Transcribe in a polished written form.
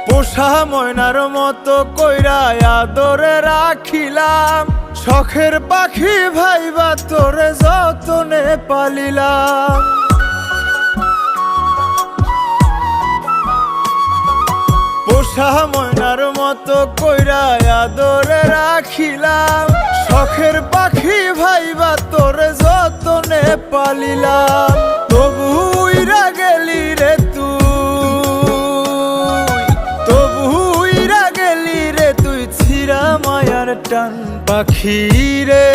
পোষা ময়নার মতো কইরা আদরে রাখিলাম, শখের পাখি ভাইবা তোরে যতনে পালিলাম। পোষা ময়নার মতো কইরা আদরে রাখিলাম, শখের পাখি ভাইবা তোরে যতনে পালিলাম। তবু উইরা গেলি রে তুই, ছিড়া মায়ার টান পাখি রে।